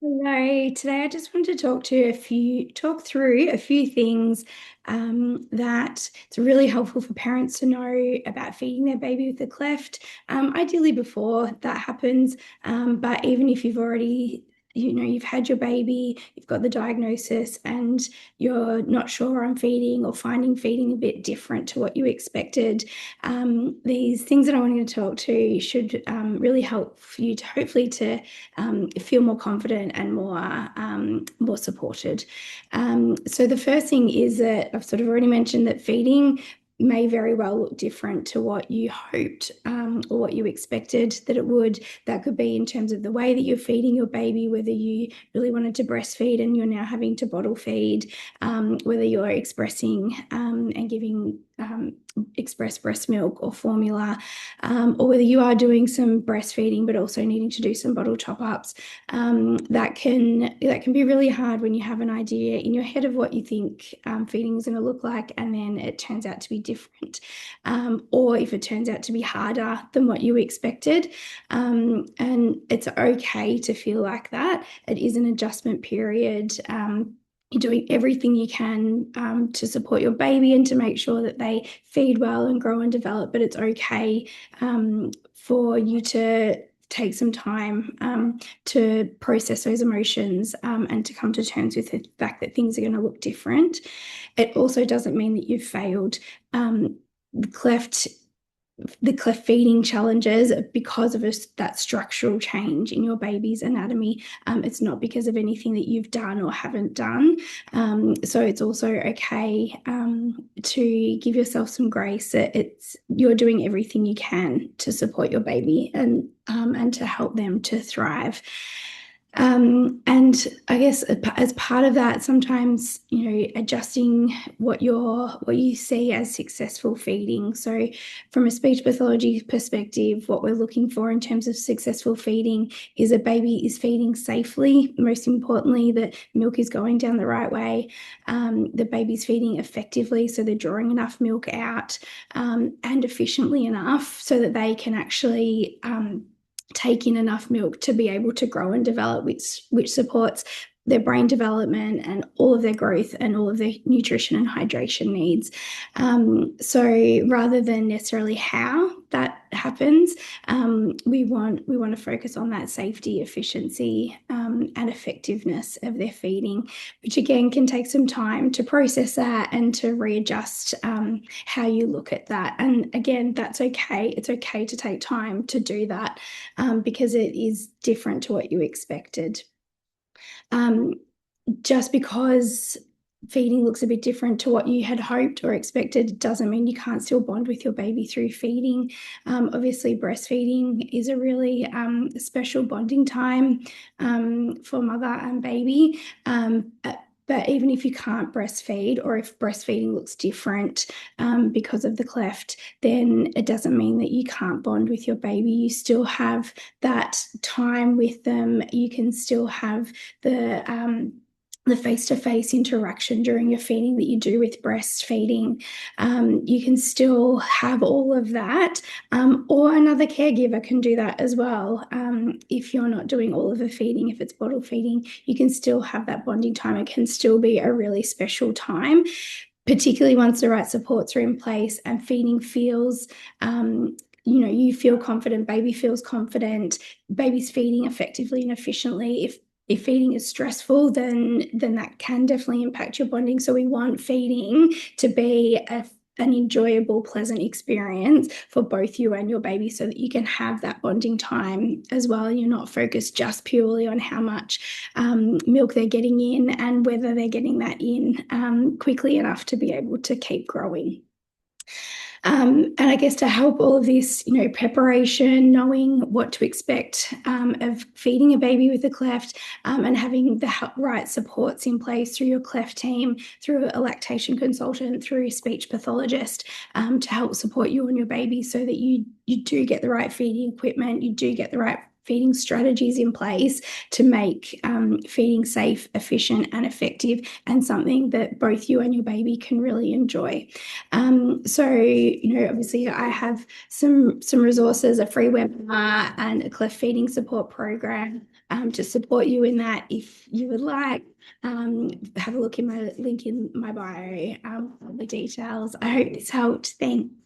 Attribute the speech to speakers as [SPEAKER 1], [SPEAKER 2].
[SPEAKER 1] Hello. Today I just wanted to talk through a few things that it's really helpful for parents to know about feeding their baby with a cleft. Ideally before that happens, but even if you've already, you've had your baby, you've got the diagnosis, and you're not sure on feeding or finding feeding a bit different to what you expected, these things that I wanted to talk to should really help for you to hopefully to feel more confident and more supported. So the first thing is that I've sort of already mentioned that feeding may very well look different to what you hoped or what you expected that it would. That could be in terms of the way that you're feeding your baby, whether you really wanted to breastfeed and you're now having to bottle feed, whether you're expressing and giving express breast milk or formula, or whether you are doing some breastfeeding but also needing to do some bottle top ups. That can be really hard when you have an idea in your head of what you think feeding is going to look like, and then it turns out to be different, or if it turns out to be harder than what you expected. And it's okay to feel like that. It is an adjustment period. You're doing everything you can to support your baby and to make sure that they feed well and grow and develop, but it's okay for you to take some time to process those emotions and to come to terms with the fact that things are going to look different. It also doesn't mean that you've failed. The cleft the cleft feeding challenges because of that structural change in your baby's anatomy. It's not because of anything that you've done or haven't done. So it's also okay to give yourself some grace that you're doing everything you can to support your baby and to help them to thrive. And I guess as part of that, sometimes, adjusting what you see as successful feeding. So from a speech pathology perspective, what we're looking for in terms of successful feeding is a baby is feeding safely. Most importantly, that milk is going down the right way. The baby's feeding effectively, so they're drawing enough milk out and efficiently enough so that they can actually take in enough milk to be able to grow and develop, which supports their brain development and all of their growth and all of their nutrition and hydration needs. So rather than necessarily how that happens, we want to focus on that safety, efficiency, and effectiveness of their feeding, which again can take some time to process that and to readjust how you look at that. And again, that's okay. It's okay to take time to do that because it is different to what you expected. Um, just because feeding looks a bit different to what you had hoped or expected doesn't mean you can't still bond with your baby through feeding. Obviously, breastfeeding is a really special bonding time for mother and baby. But even if you can't breastfeed, or if breastfeeding looks different because of the cleft, then it doesn't mean that you can't bond with your baby. You still have that time with them. You can still have the face-to-face interaction during your feeding that you do with breastfeeding. You can still have all of that, or another caregiver can do that as well. If you're not doing all of the feeding, if it's bottle feeding, you can still have that bonding time. It can still be a really special time, particularly once the right supports are in place and feeding feels you feel confident, baby feels confident, baby's feeding effectively and efficiently. If feeding is stressful, then that can definitely impact your bonding. So we want feeding to be an enjoyable, pleasant experience for both you and your baby so that you can have that bonding time as well. And you're not focused just purely on how much milk they're getting in and whether they're getting that in quickly enough to be able to keep growing. And I guess to help all of this, preparation, knowing what to expect of feeding a baby with a cleft, and having the right supports in place through your cleft team, through a lactation consultant, through a speech pathologist, to help support you and your baby so that you do get the right feeding equipment, you do get the right feeding strategies in place to make feeding safe, efficient, and effective, and something that both you and your baby can really enjoy. So, obviously I have some resources, a free webinar and a Cleft feeding support program to support you in that if you would like. Have a look in my link in my bio, all the details. I hope this helped. Thanks.